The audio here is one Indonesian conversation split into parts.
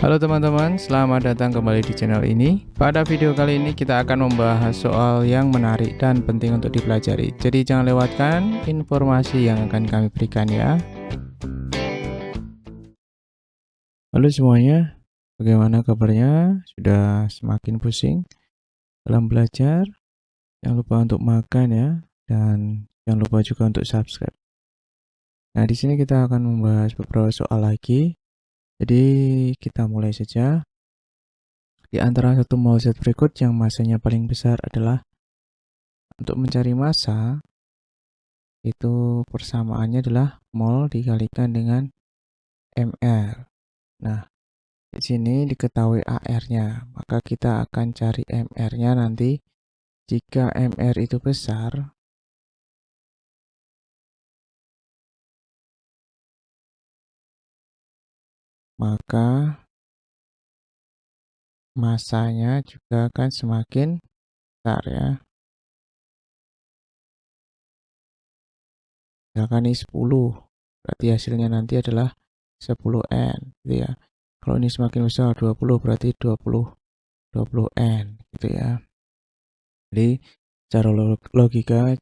Halo teman-teman, selamat datang kembali di channel ini. Pada video kali ini kita akan membahas soal yang menarik dan penting untuk dipelajari. Jadi jangan lewatkan informasi yang akan kami berikan ya. Halo semuanya, bagaimana kabarnya? Sudah semakin pusing dalam belajar? Jangan lupa untuk makan ya, dan jangan lupa juga untuk subscribe. Nah, di sini kita akan membahas beberapa soal lagi. Jadi kita mulai saja. Di antara satu mol Z berikut yang masanya paling besar adalah, untuk mencari massa itu persamaannya adalah mol dikalikan dengan mR. Nah, di sini diketahui AR-nya, maka kita akan cari mR-nya nanti. Jika mR itu besar, maka massanya juga akan semakin besar ya. Misalkan ini 10, berarti hasilnya nanti adalah 10N gitu ya. Kalau ini semakin besar 20, berarti 20N gitu ya. Jadi secara logika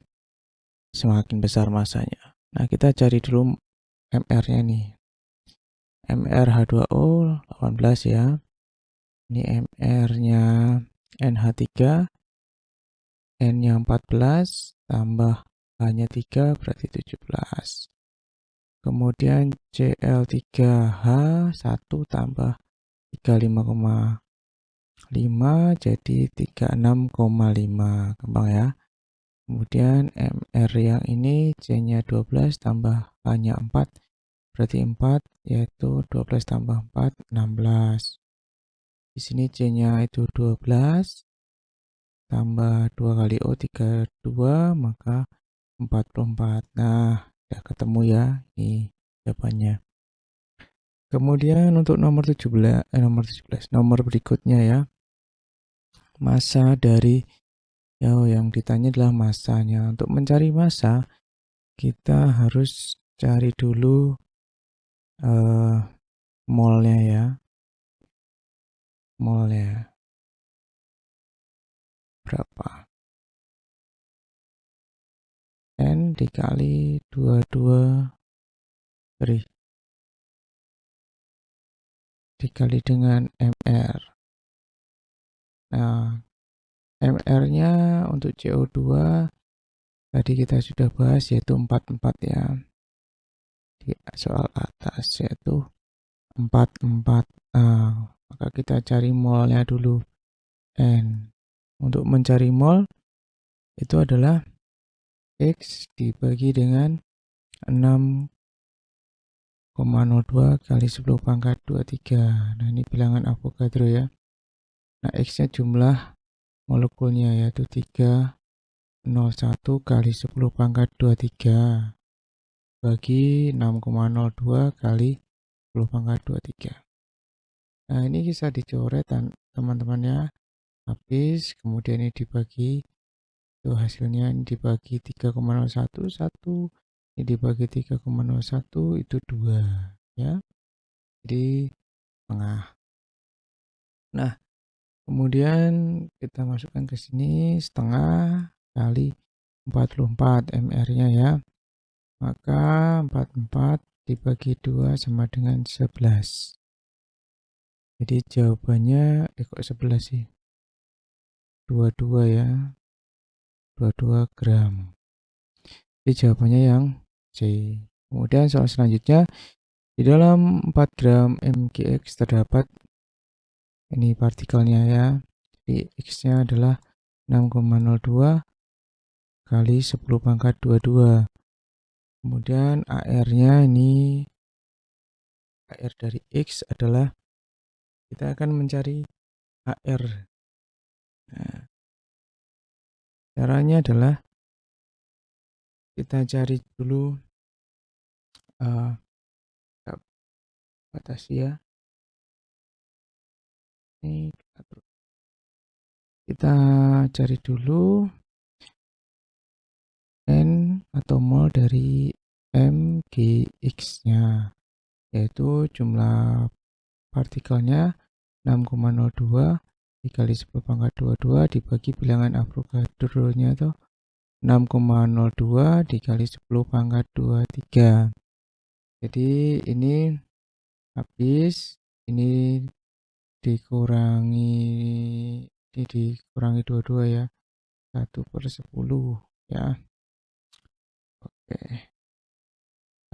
semakin besar massanya. Nah, kita cari dulu mR-nya nih. mR H2O 18 ya. Ini mR-nya NH3, N-nya 14 tambah H-nya 3 berarti 17. Kemudian Cl3H1 tambah 35,5 jadi 36,5, gampang ya. Kemudian mR yang ini C-nya 12 tambah H-nya 4 berarti 4, yaitu 12 tambah 4 16. Di sini C-nya itu 12 tambah 2 kali O 32, maka 44. Nah, udah ketemu ya ini jawabannya. Kemudian untuk nomor 17 nomor berikutnya ya. Massa dari yang ditanya adalah massanya. Untuk mencari massa kita harus cari dulu molnya ya. Molnya berapa? N dikali 22 dikali dengan mR. Nah, mR-nya untuk CO2 tadi kita sudah bahas, yaitu 44 ya. Di soal atas yaitu 44. Nah, maka kita cari molnya dulu, N. Untuk mencari mol itu adalah X dibagi dengan 6,02 kali 10 pangkat 23. Nah, ini bilangan Avogadro ya. Nah, X-nya jumlah molekulnya yaitu 301 kali 10 pangkat 23 bagi 6,02 kali 10 pangkat 23. Nah, ini bisa dicoret teman-teman ya. Habis, kemudian ini dibagi, itu hasilnya ini dibagi 3,01, 1, ini dibagi 3,01, itu 2 ya. Jadi tengah. Nah, kemudian kita masukkan ke sini setengah kali 44 mR-nya ya. Maka 44 dibagi 2 sama dengan 11. Jadi jawabannya kok 11 sih? 22 ya. 22 gram. Jadi jawabannya yang C. Kemudian soal selanjutnya, di dalam 4 gram MgX terdapat ini partikelnya ya. Jadi X-nya adalah 6,02 kali 10 pangkat 22. Kemudian AR-nya ini, AR dari X adalah, kita akan mencari AR. Nah, caranya adalah kita cari dulu batasi ya. Ini kita cari dulu N atau mol dari MgX-nya, yaitu jumlah partikelnya 6,02 dikali 10 pangkat 22 dibagi bilangan Avogadro-nya itu 6,02 dikali 10 pangkat 23. Jadi ini habis, ini dikurangi 22 ya, 1/10 ya. Oke.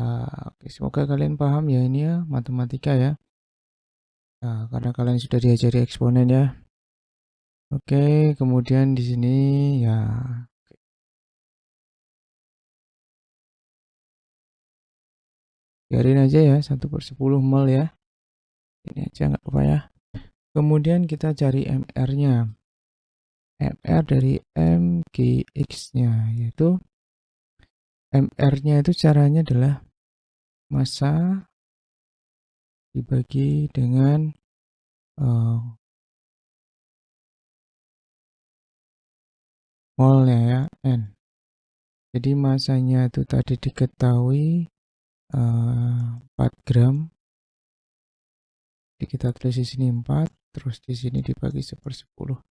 Oke, semoga kalian paham ya ini ya, matematika ya. Karena kalian sudah diajari eksponen ya. Oke, kemudian di sini ya biarin aja ya 1/10 mol ya. Ini aja nggak apa ya. Kemudian kita cari MR-nya. MR dari MGX-nya yaitu MR-nya itu caranya adalah massa dibagi dengan molnya ya, N. Jadi massanya itu tadi diketahui 4 gram. Jadi kita tulis di sini 4, terus di sini dibagi 1/10.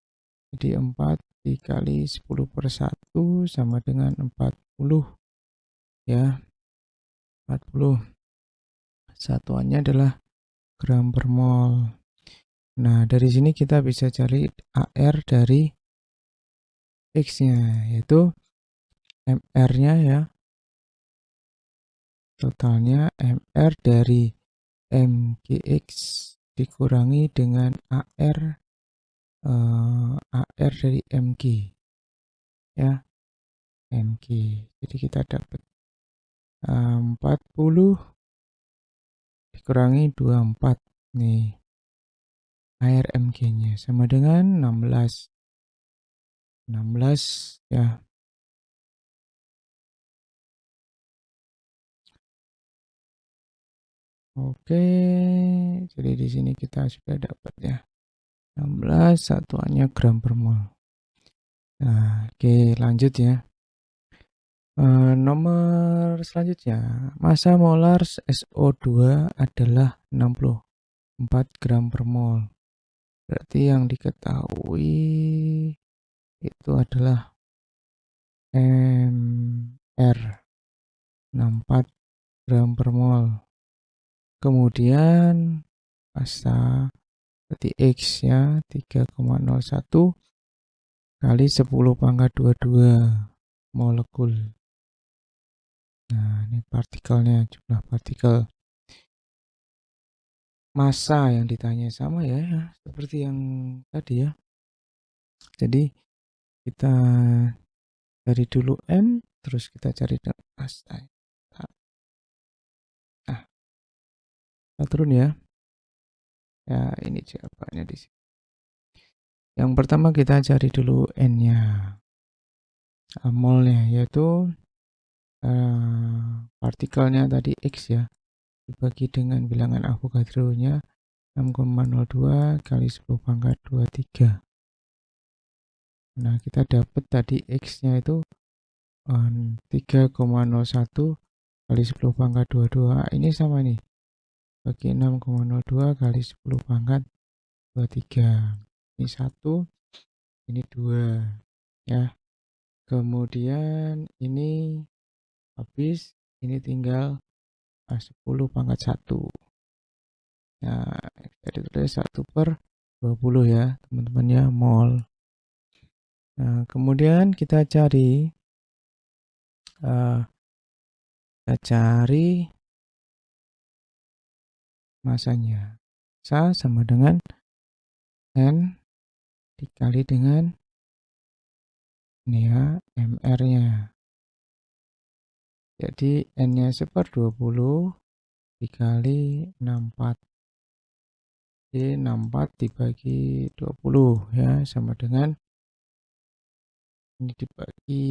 Jadi 4 dikali 10/1 sama dengan 40 ya. 40. Satuannya adalah gram per mol. Nah, dari sini kita bisa cari AR dari X-nya, yaitu MR-nya ya. Totalnya MR dari MGX dikurangi dengan AR dari MG ya, MG. Jadi kita dapat 40 dikurangi 24 nih. Air MG-nya sama dengan 16 ya. Oke, jadi di sini kita sudah dapat ya 16, satuannya gram per mol. Nah, oke, lanjut ya. Nomor selanjutnya, massa molar SO2 adalah 64 gram per mol. Berarti yang diketahui itu adalah MR 64 gram per mol. Kemudian massa berarti X ya 3,01 kali 10 pangkat 22 molekul. Nah, ini partikelnya, jumlah partikel. Massa yang ditanya sama ya, seperti yang tadi ya. Jadi kita cari dulu N, terus kita cari massa. Nah, kita turun ya. Ya, ini jawabannya di sini. Yang pertama kita cari dulu N-nya. Molnya yaitu partikelnya tadi X ya. Dibagi dengan bilangan Avogadro-nya 6,02 kali 10 pangkat 23. Nah, kita dapat tadi X-nya itu 3,01 kali 10 pangkat 22. Ini sama nih. Bagi 6,02 kali 10 pangkat 23. Ini 1, ini 2 ya. Kemudian ini habis, ini tinggal 10 pangkat 1. Nah, jadi tulis 1/20 ya, teman-teman ya, mol. Nah, kemudian kita cari masanya. Massa sama dengan N dikali dengan ini ya, MR-nya. Jadi N-nya 1/20 dikali 64. Jadi 64 dibagi 20 ya, sama dengan ini dibagi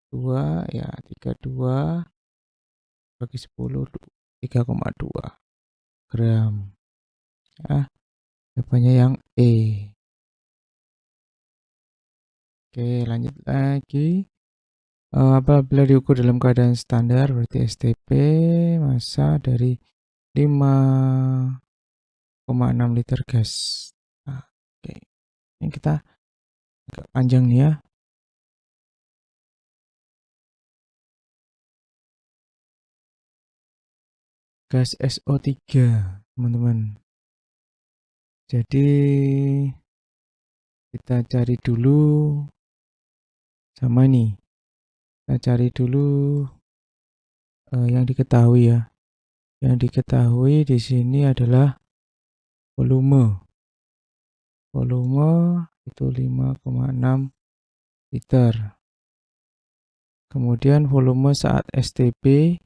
2 ya, 32 bagi 10, 3,2 gram ya. Jawabannya yang E. Oke, lanjut lagi. Apabila diukur dalam keadaan standar berarti STP massa dari 5,6 liter gas. Nah, oke. Ini kita agak panjang nih ya. Gas SO3, teman-teman. Jadi kita cari dulu sama nih. Kita cari dulu yang diketahui ya. Yang diketahui di sini adalah volume. Volume itu 5,6 liter. Kemudian volume saat STP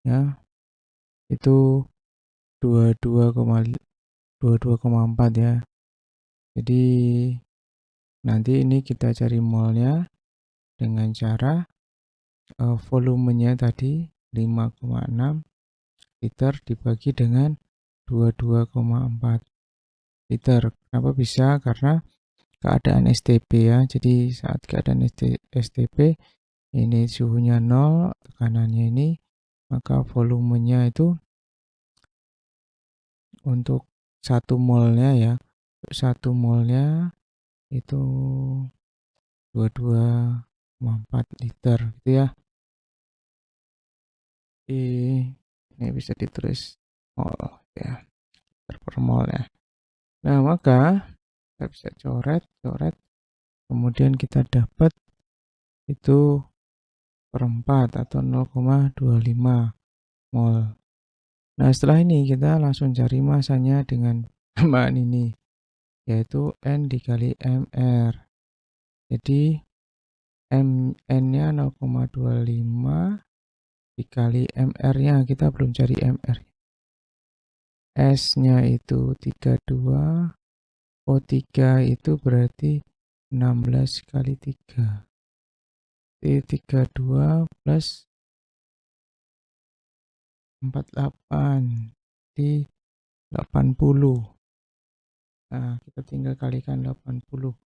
ya itu 22,4 ya. Jadi nanti ini kita cari molnya dengan cara volumenya tadi 5,6 liter dibagi dengan 22,4 liter. Kenapa bisa? Karena keadaan STP ya. Jadi saat keadaan STP ini suhunya 0, tekanannya ini, maka volumenya itu untuk 1 molnya ya. Untuk 1 molnya itu 22,4 liter gitu ya. Ini bisa ditulis mol ya, liter per mol ya. Nah, maka kita bisa coret, kemudian kita dapat itu per 4 atau 0,25 mol. Nah, setelah ini kita langsung cari masanya dengan tambahan ini, yaitu N dikali MR. Jadi N-nya 0,25 dikali MR-nya, kita belum cari MR. S-nya itu 32, O3 itu berarti 16 kali 3. Jadi 32 plus 48 di 80. Nah, kita tinggal kalikan 80.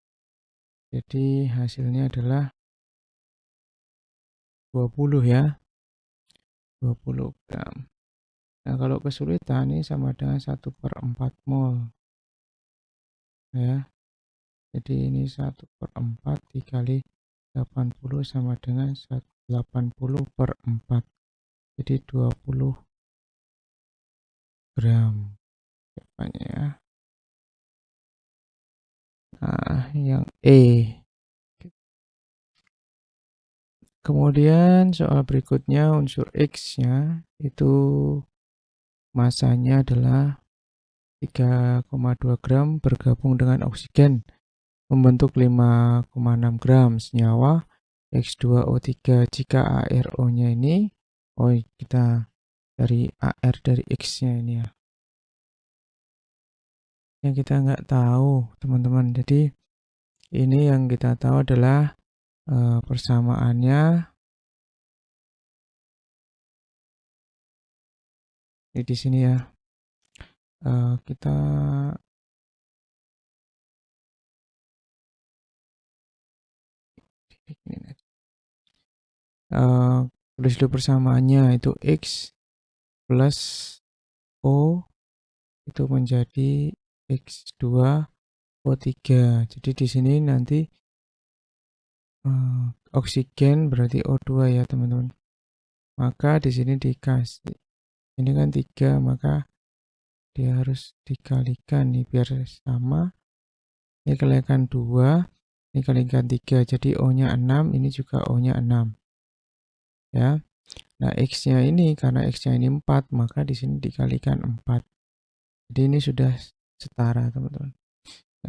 Jadi hasilnya adalah 20 ya. 20 gram. Nah, kalau kesulitan ini sama dengan 1/4 mol. Ya. Jadi ini 1/4 dikali 80 sama dengan 80/4. Jadi 20 gram. Jawabannya ya. Nah, yang E. Kemudian soal berikutnya unsur X-nya itu masanya adalah 3,2 gram bergabung dengan oksigen membentuk 5,6 gram senyawa X2O3. Jika ARO-nya ini, kita dari AR dari X-nya ini ya. Yang kita nggak tahu, teman-teman. Jadi ini yang kita tahu adalah persamaannya di sini ya. Kita tulis dulu persamaannya, itu X plus O itu menjadi X2O3. Jadi di sini nanti oksigen berarti O2 ya, teman-teman. Maka di sini dikasih, ini kan 3, maka dia harus dikalikan nih biar sama. Ini kalikan 2, ini kalikan 3. Jadi O-nya 6, ini juga O-nya 6. Ya. Nah, X-nya ini karena X-nya ini 4, maka di sini dikalikan 4. Jadi ini sudah setara, teman-teman.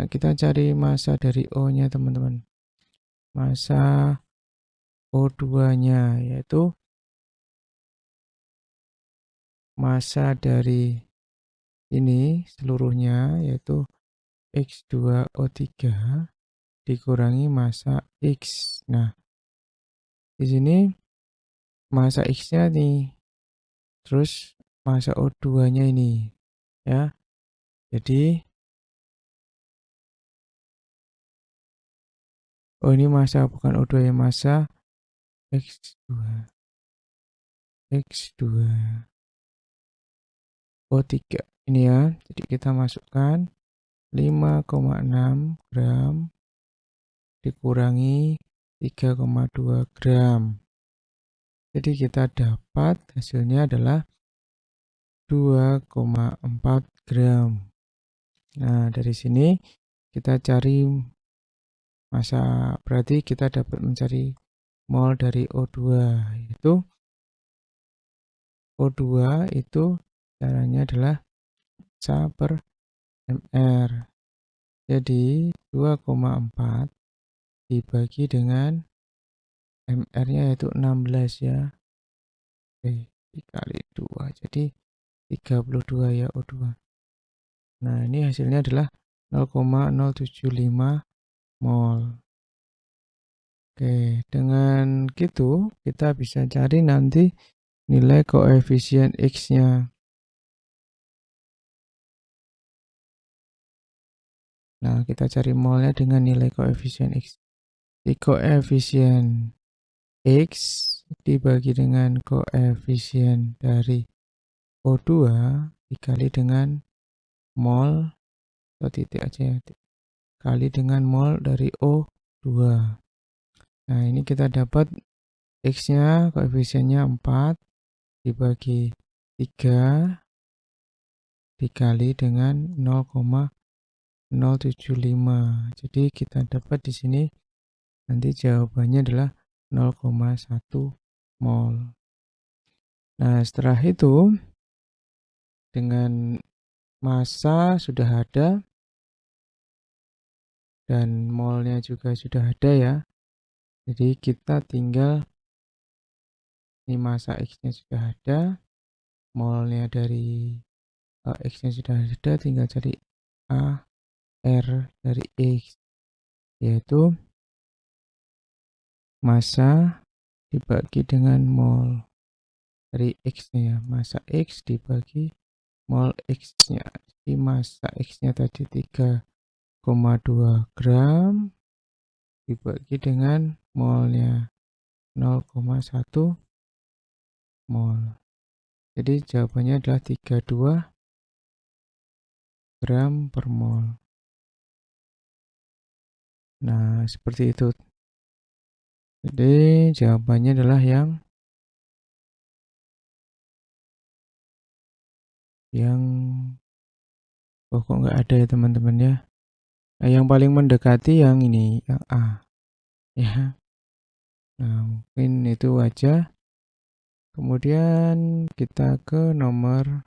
Nah, kita cari massa dari O-nya, teman-teman. Massa O2-nya yaitu massa dari ini seluruhnya yaitu X2O3 dikurangi massa X. Nah, di sini massa X-nya nih, terus massa O2-nya ini ya. Jadi ini massa bukan O2 ya, massa X2. O3 ini ya. Jadi kita masukkan 5,6 gram dikurangi 3,2 gram. Jadi kita dapat hasilnya adalah 2,4 gram. Nah, dari sini kita cari massa, berarti kita dapat mencari mol dari O2, yaitu O2 itu caranya adalah massa per mR. Jadi 2,4 dibagi dengan mR-nya yaitu 16 ya. Oke, dikali 2. Jadi 32 ya O2. Nah, ini hasilnya adalah 0,075 mol. Oke, dengan gitu kita bisa cari nanti nilai koefisien X-nya. Nah, kita cari molnya dengan nilai koefisien X. Di koefisien X dibagi dengan koefisien dari O2 dikali dengan mol, atau titik aja ya, kali dengan mol dari O2. Nah, ini kita dapat X-nya, koefisiennya 4 dibagi 3 dikali dengan 0,075. Jadi kita dapat di sini nanti jawabannya adalah 0,1 mol. Nah, setelah itu dengan massa sudah ada dan molnya juga sudah ada ya. Jadi kita tinggal, ini massa X-nya sudah ada, molnya dari X-nya sudah ada, tinggal cari A, R dari X, yaitu massa dibagi dengan mol dari X-nya ya. Massa X dibagi mol X-nya. Jadi massa X-nya tadi 3,2 gram dibagi dengan molnya 0,1 mol. Jadi jawabannya adalah 32 gram per mol. Nah, seperti itu. Jadi jawabannya adalah yang oh kok nggak ada ya teman-teman ya. Nah, yang paling mendekati yang ini, yang A. Ya. Nah, mungkin itu aja. Kemudian kita ke nomor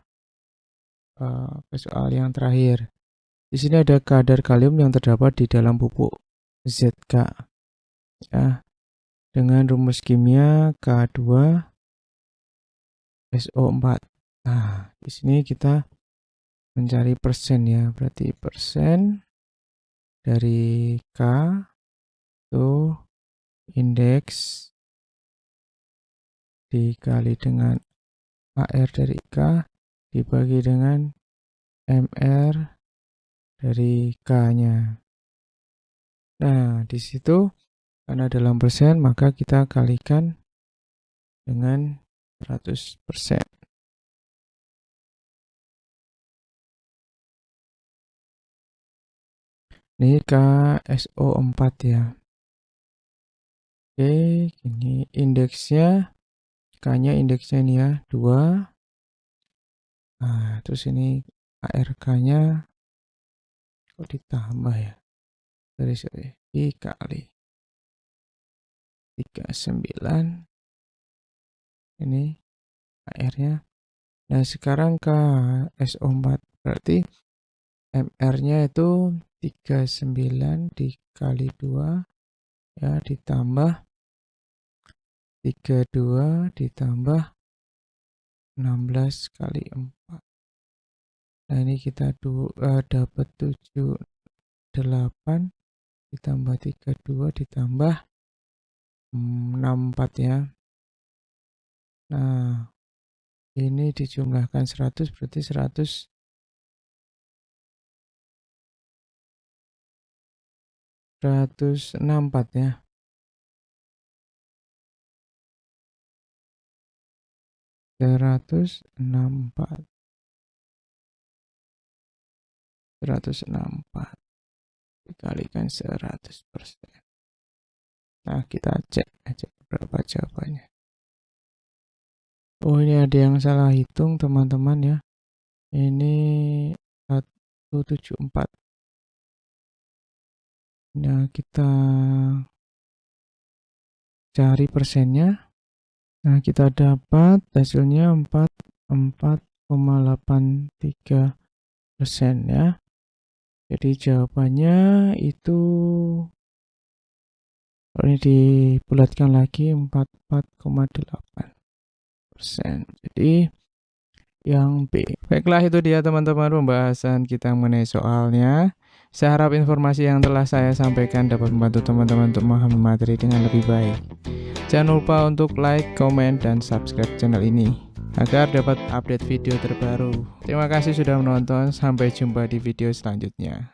ke soal yang terakhir. Di sini ada kadar kalium yang terdapat di dalam pupuk ZK. Ya, dengan rumus kimia K2SO4. Nah, di sini kita mencari persen ya. Berarti persen dari K itu indeks dikali dengan AR dari K dibagi dengan MR dari K-nya. Nah, di situ karena dalam persen maka kita kalikan dengan 100%. Ini KSO4 ya. Oke, ini indeksnya, K-nya indeksnya ini ya, 2. Nah, terus ini ARK-nya kok ditambah ya? Sorry, dikali 39. Ini AR-nya. Nah, sekarang KSO4 berarti MR-nya itu 39 dikali 2 ya, ditambah 32 ditambah 16 kali 4. Nah, ini kita dapat 78 ditambah 32 ditambah 64 ya. Nah, ini dijumlahkan 100 berarti 164 ya. 164. 164 dikalikan 100%. Nah, kita cek aja berapa jawabannya. Oh, ini ada yang salah hitung, teman-teman ya. Ini 174. Nah, kita cari persennya. Nah, kita dapat hasilnya 44,83% ya. Jadi jawabannya itu, kalau ini dibulatkan lagi, 44,8%. Jadi yang B. Baiklah, itu dia teman-teman pembahasan kita mengenai soalnya. Saya harap informasi yang telah saya sampaikan dapat membantu teman-teman untuk memahami materi dengan lebih baik. Jangan lupa untuk like, komen, dan subscribe channel ini agar dapat update video terbaru. Terima kasih sudah menonton, sampai jumpa di video selanjutnya.